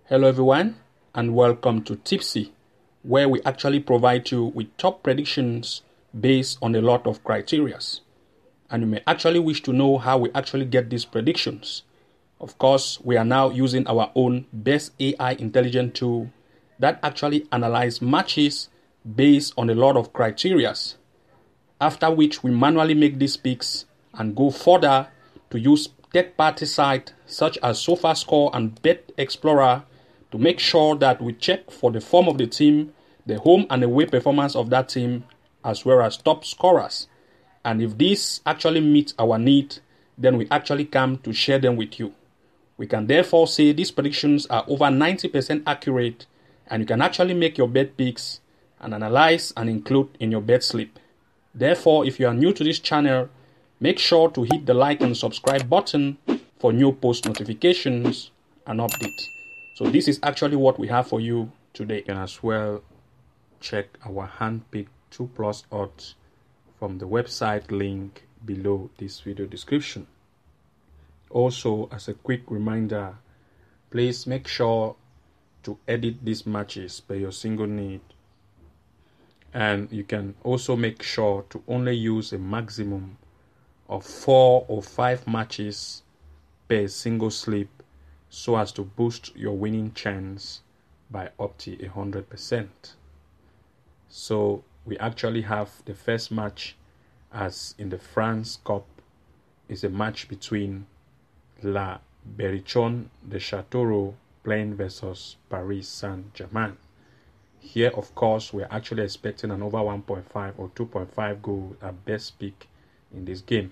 Hello everyone, and welcome to Tipsy, where we actually provide you with top predictions based on a lot of criteria. And you may actually wish to know how we actually get these predictions. Of course, we are now using our own best AI intelligent tool that actually analyzes matches based on a lot of criteria. After which we manually make these picks and go further to use third-party sites such as SofaScore and Bet Explorer to make sure that we check for the form of the team, the home and away performance of that team, as well as top scorers. And if this actually meets our need, then we actually come to share them with you. We can therefore say these predictions are over 90% accurate, and you can actually make your bet picks and analyze and include in your bet slip. Therefore, if you are new to this channel, make sure to hit the like and subscribe button for new post notifications and updates. So this is actually what we have for you today. You can as well check our hand-picked 2+ odds from the website link below this video description. Also, as a quick reminder, please make sure to edit these matches per your single need. And you can also make sure to only use a maximum of 4 or 5 matches per single slip so as to boost your winning chance by up to 100%. So we actually have the first match, as in the France Cup, is a match between La Berrichon de Châteauroux playing versus Paris Saint-Germain. Here, of course, we're actually expecting an over 1.5 or 2.5 goal at best pick in this game.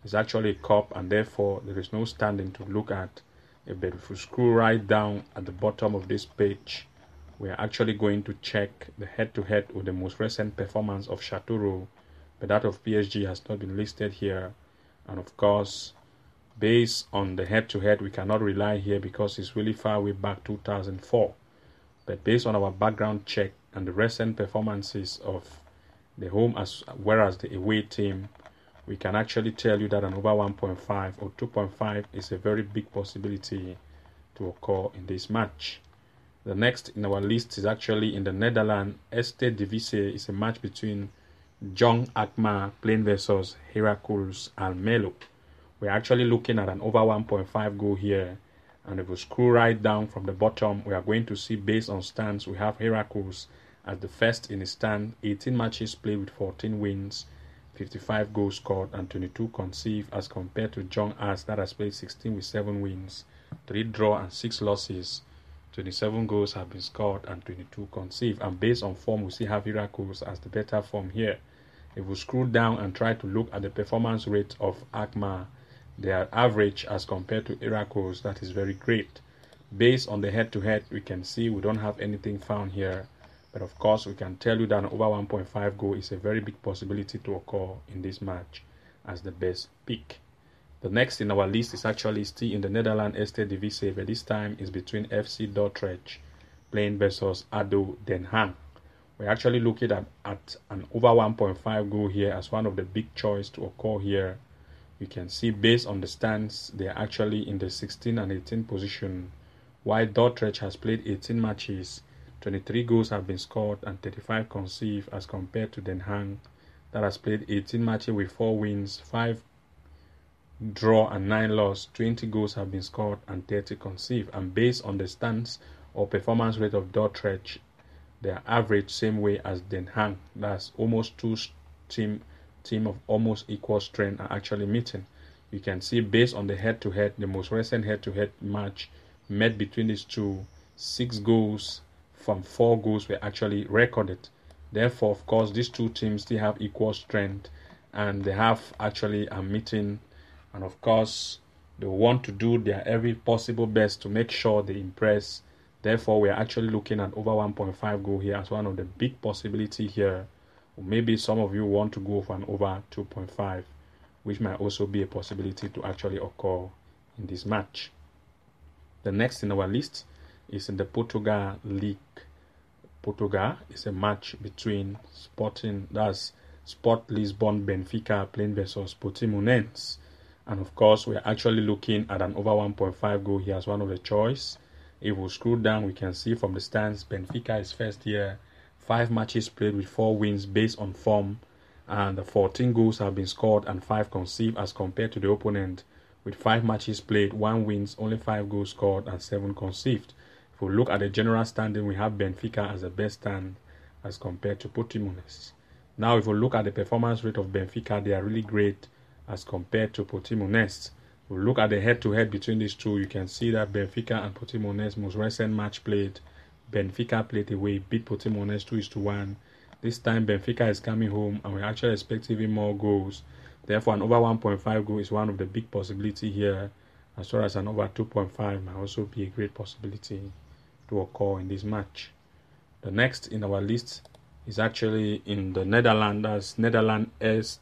It's actually a cup, and therefore there is no standing to look at. But if we scroll right down at the bottom of this page, we're actually going to check the head-to-head with the most recent performance of Châteauroux, but that of PSG has not been listed here. And of course, based on the head-to-head, we cannot rely here because it's really far way back 2004. But based on our background check and the recent performances of the home as well as the away team, we can actually tell you that an over 1.5 or 2.5 is a very big possibility to occur in this match. The next in our list is actually in the Netherlands. Stade Divisie is a match between Jong Akma playing versus Heracles Almelo. We're actually looking at an over 1.5 goal here. And if we scroll right down from the bottom, we are going to see, based on stands, we have Heracles as the first in the stand, 18 matches played with 14 wins, 55 goals scored and 22 conceded, as compared to Jong As that has played 16 with 7 wins, 3 draw and 6 losses. 27 goals have been scored and 22 conceded. And based on form, we see Heracles as the better form here. If we scroll down and try to look at the performance rate of Akma, they are average as compared to Heracles, that is very great. Based on the head-to-head, we can see we don't have anything found here. But of course, we can tell you that an over 1.5 goal is a very big possibility to occur in this match as the best pick. The next in our list is actually still in the Netherlands Stade Divisie, but this time is between FC Dordrecht playing versus ADO Den Haag. We're actually looking at an over 1.5 goal here as one of the big choice to occur here. You can see, based on the stands, they are actually in the 16 and 18 position, while Dordrecht has played 18 matches, 23 goals have been scored and 35 conceded, as compared to Den Haag that has played 18 matches with 4 wins, 5 draw and 9 loss, 20 goals have been scored and 30 conceded. And based on the stands or performance rate of Dordrecht, they are average same way as Den Haag. That's almost two team of almost equal strength are actually meeting. You can see, based on the head-to-head, the most recent head-to-head match met between these two, 6 goals from 4 goals were actually recorded. Therefore, of course, these two teams still have equal strength, and they have actually a meeting, and of course they want to do their every possible best to make sure they impress. Therefore, we are actually looking at over 1.5 goal here as one of the big possibility here. Or maybe some of you want to go for an over 2.5, which might also be a possibility to actually occur in this match. The next in our list is in the Portugal League. Portugal is a match between Sport Lisbon Benfica playing versus Portimonense. And of course, we are actually looking at an over 1.5 goal here as one of the choice. If we scroll down, we can see from the stands, Benfica is first here. 5 matches played with 4 wins based on form, and 14 goals have been scored and 5 conceived, as compared to the opponent with 5 matches played, 1 wins, only 5 goals scored and 7 conceived. If we look at the general standing, we have Benfica as the best stand as compared to Portimonense. Now, if we look at the performance rate of Benfica, they are really great as compared to Portimonense. If we look at the head-to-head between these two, you can see that Benfica and Portimonense most recent match played, Benfica played away, beat Portimonense 2-1. This time Benfica is coming home, and we're actually expecting even more goals. Therefore, an over 1.5 goal is one of the big possibility here, as well as an over 2.5 might also be a great possibility to occur in this match. The next in our list is actually in the Netherlands. Netherlands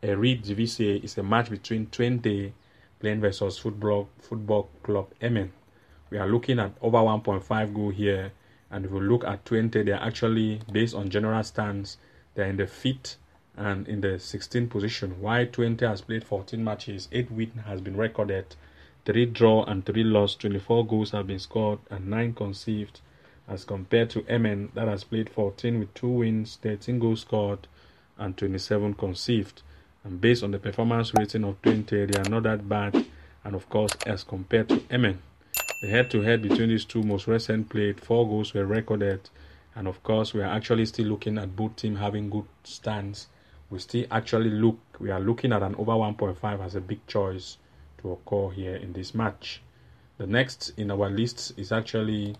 Eredivisie is a match between Twente playing versus Football Club Emmen. We are looking at over 1.5 goal here, and if we look at Twente, they are actually, based on general stands, they are in the 5th and in the 16th position. While Twente has played 14 matches, 8 wins has been recorded, 3 draw and 3 loss, 24 goals have been scored and 9 conceived, as compared to Emmen that has played 14 with 2 wins, 13 goals scored and 27 conceived. And based on the performance rating of Twente, they are not that bad, and of course, as compared to Emmen, the head-to-head between these two most recent played, 4 goals were recorded, and of course, we are actually still looking at both teams having good stands. We are looking at an over 1.5 as a big choice to occur here in this match. The next in our list is actually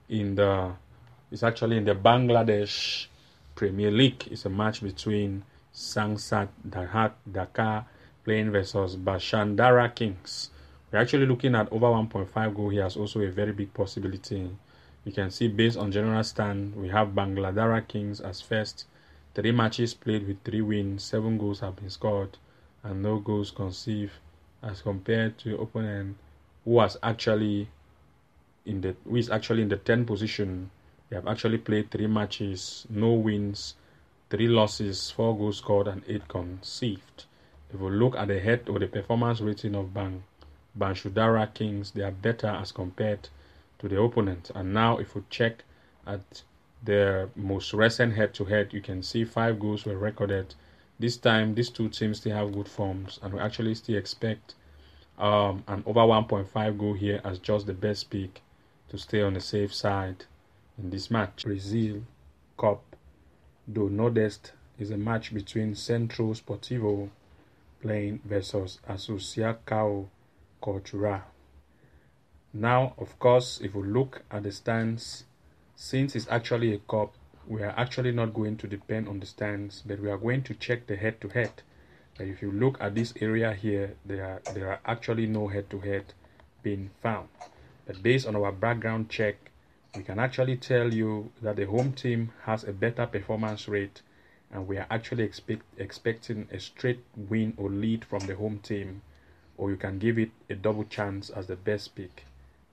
in the Bangladesh Premier League. It's a match between Sangsat Dhaka playing versus Bashandara Kings. We're actually looking at over 1.5 goal here as also a very big possibility. You can see based on general stand, we have Bangladara Kings as first. 3 matches played with 3 wins, 7 goals have been scored and no goals conceived, as compared to opponent who is actually in the 10th position. They have actually played 3 matches, no wins, 3 losses, 4 goals scored and 8 conceived. If we look at the head or the performance rating of Banshudara Kings, they are better as compared to the opponent. And now if we check at their most recent head-to-head, you can see 5 goals were recorded. This time, these two teams still have good forms, and we actually still expect an over 1.5 goal here as just the best pick to stay on the safe side in this match. Brazil Cup do Nordeste is a match between Centro Sportivo playing versus Associação Cultural. Now, of course, if we look at the stands, since it's actually a cup, we are actually not going to depend on the stands, but we are going to check the head-to-head. But if you look at this area here, there are actually no head-to-head being found. But based on our background check, we can actually tell you that the home team has a better performance rate, and we are actually expecting a straight win or lead from the home team, or you can give it a double chance as the best pick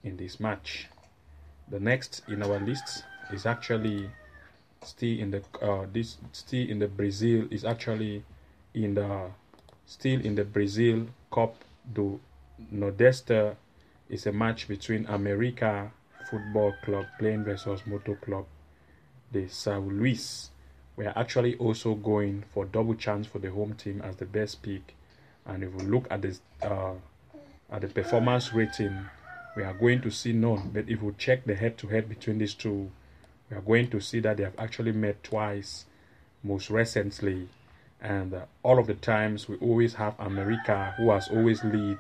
in this match. The next in our list is actually still in the Brazil Brazil Cup do Nordeste. Is a match between America Football Club playing versus Motor Club de São Luís. We are actually also going for double chance for the home team as the best pick, and if we look at the performance rating, we are going to see none. But if we check the head-to-head between these two, we are going to see that they have actually met twice, most recently, and all of the times we always have America, who has always lead,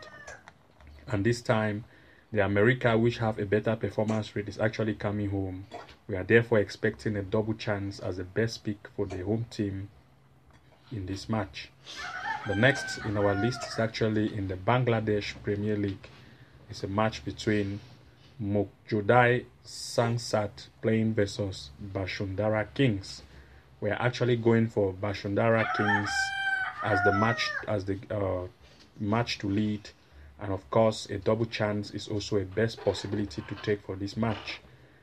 and this time the America, which have a better performance rate, is actually coming home. We are therefore expecting a double chance as the best pick for the home team in this match. The next in our list is actually in the Bangladesh Premier League. It's a match between Mokjodai Sangsat playing versus Bashundara Kings. We are actually going for Bashundara Kings as the match to lead, and of course a double chance is also a best possibility to take for this match.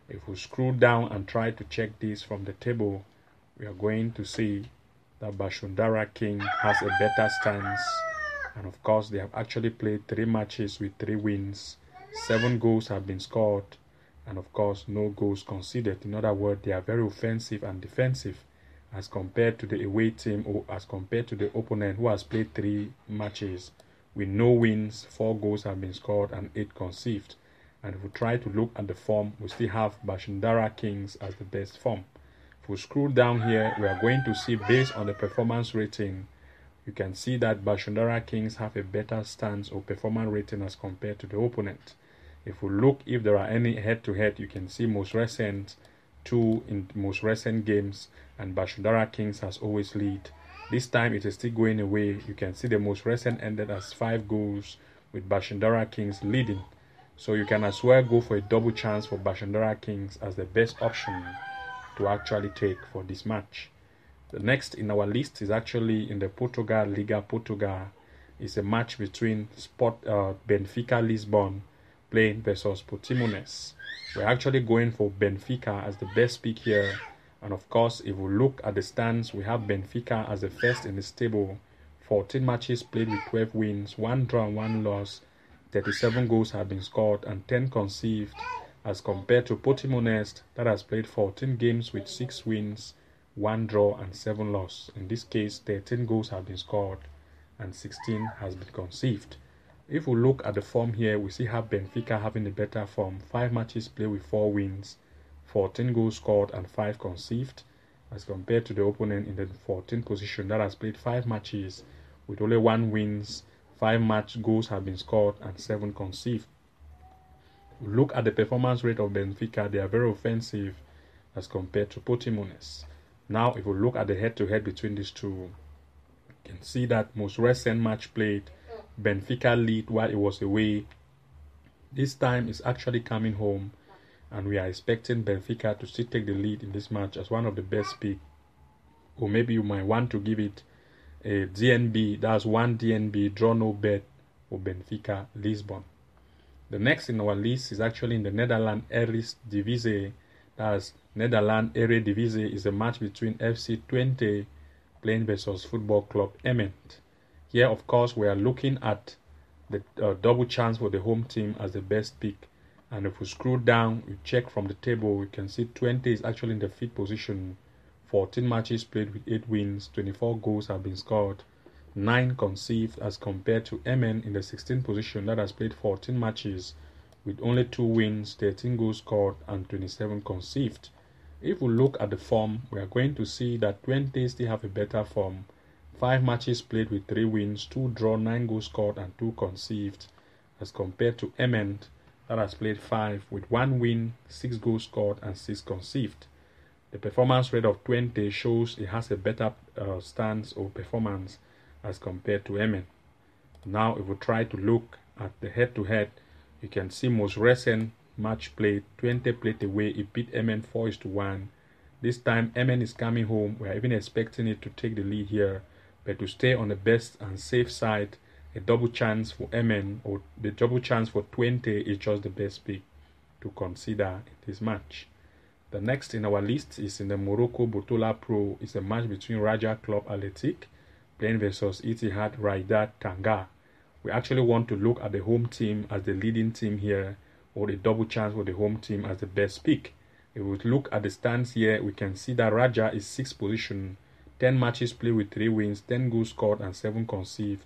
If we scroll down and try to check this from the table, we are going to see that Bashundara King has a better stance, and of course they have actually played 3 matches with 3 wins, 7 goals have been scored and of course no goals conceded. In other words, they are very offensive and defensive as compared to the away team, or as compared to the opponent who has played 3 matches with no wins. 4 goals have been scored and 8 conceded. And if we try to look at the form, we still have Bashundara Kings as the best form. If we scroll down here, we are going to see, based on the performance rating, you can see that Bashundara Kings have a better stance or performance rating as compared to the opponent. If we look if there are any head-to-head, you can see most recent 2 in most recent games, and Bashundara Kings has always lead. This time it is still going away. You can see the most recent ended as 5 goals with Bashundara Kings leading. So you can as well go for a double chance for Bashundara Kings as the best option to actually take for this match. The next in our list is actually in the Portugal, Liga Portugal. It's a match between Benfica Lisbon playing versus Portimonense. We're actually going for Benfica as the best pick here. And of course, if we look at the stands, we have Benfica as the first in this table. 14 matches played with 12 wins, 1 draw and 1 loss. 37 goals have been scored and 10 conceded, as compared to Portimonense that has played 14 games with 6 wins, 1 draw and 7 loss. In this case, 13 goals have been scored and 16 has been conceded. If we look at the form here, we see have Benfica having a better form. 5 matches played with 4 wins, 14 goals scored and 5 conceded, as compared to the opponent in the 14th position that has played 5 matches with only 1 wins, 5 match goals have been scored and 7 conceded. Look at the performance rate of Benfica. They are very offensive as compared to Portimonense. Now, if we look at the head-to-head between these two, you can see that most recent match played, Benfica lead while it was away. This time it's actually coming home, and we are expecting Benfica to still take the lead in this match as one of the best pick. Or maybe you might want to give it a DNB, that's 1 DNB, draw no bet for Benfica Lisbon. The next in our list is actually in the Netherlands Eredivisie. That's Netherlands Eredivisie is a match between FC Twente playing versus Football Club Emmet. Here, of course, we are looking at the double chance for the home team as the best pick. And if we scroll down, we check from the table, we can see Twente is actually in the 5th position. 14 matches played with 8 wins, 24 goals have been scored, 9 conceded, as compared to Emmen in the 16th position that has played 14 matches with only 2 wins, 13 goals scored and 27 conceded. If we look at the form, we are going to see that Twente still have a better form. 5 matches played with 3 wins, 2 draw, 9 goals scored and 2 conceded, as compared to Emmen that has played 5 with 1 win, 6 goals scored and 6 conceded. The performance rate of Twente shows it has a better stance or performance as compared to Emmen. Now, if we try to look at the head-to-head, you can see most recent match played, Twente played away, it beat Emmen 4-1. This time, Emmen is coming home. We are even expecting it to take the lead here, but to stay on the best and safe side, a double chance for Emmen or the double chance for Twente is just the best pick to consider in this match. The next in our list is in the Morocco Botola Pro. It's a match between Raja Club Athletic playing versus Etihad Raidat Tanga. We actually want to look at the home team as the leading team here, or the double chance for the home team as the best pick. If we look at the stands here, we can see that Raja is 6th position, 10 matches played with 3 wins, 10 goals scored and 7 conceded,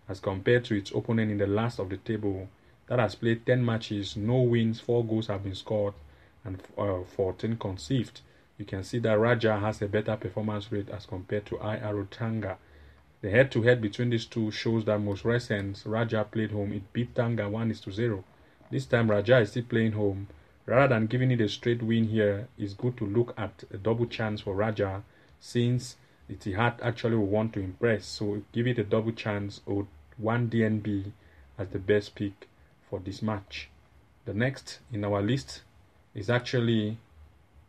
as compared to its opponent in the last of the table that has played 10 matches, no wins, 4 goals have been scored and 14 conceded. You can see that Raja has a better performance rate as compared to IR Tanga. The head-to-head between these two shows that most recent Raja played home, it beat Tanga 1-0. This time Raja is still playing home. Rather than giving it a straight win here, it's good to look at a double chance for Raja, since Etihad actually will want to impress. So give it a double chance or 1 DNB as the best pick for this match. The next in our list is actually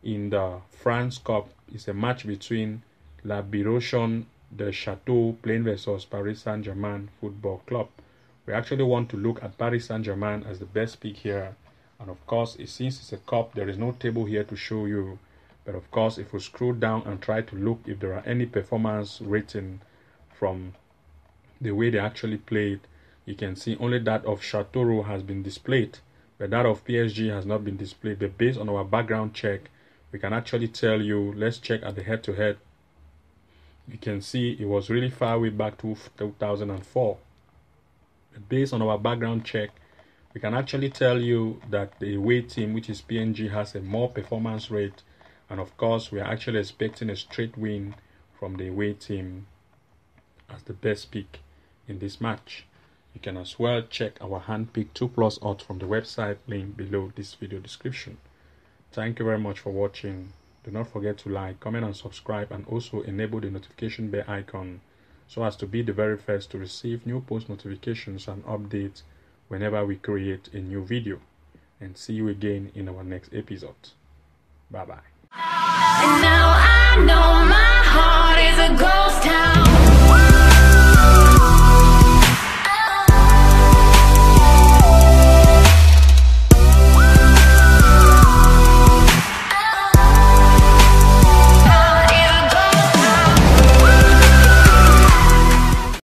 in the France Cup. It's a match between La Birochon de Chateau playing versus Paris Saint-Germain Football Club. We actually want to look at Paris Saint-Germain as the best pick here. And of course, since it's a cup, there is no table here to show you. But of course, if we scroll down and try to look if there are any performance rating from the way they actually played, you can see only that of Chateau has been displayed. but that of PSG has not been displayed. But based on our background check, we can actually tell you, let's check at the head-to-head. You can see it was really far way back to 2004. But based on our background check, we can actually tell you that the away team, which is PSG, has a more performance rate. And of course, we are actually expecting a straight win from the away team as the best pick in this match. You can as well check our hand-picked 2+ odds from the website link below this video description. Thank you very much for watching. Do not forget to like, comment and subscribe, and also enable the notification bell icon so as to be the very first to receive new post notifications and updates whenever we create a new video. And see you again in our next episode. Bye bye. And now I know my heart is a ghost town.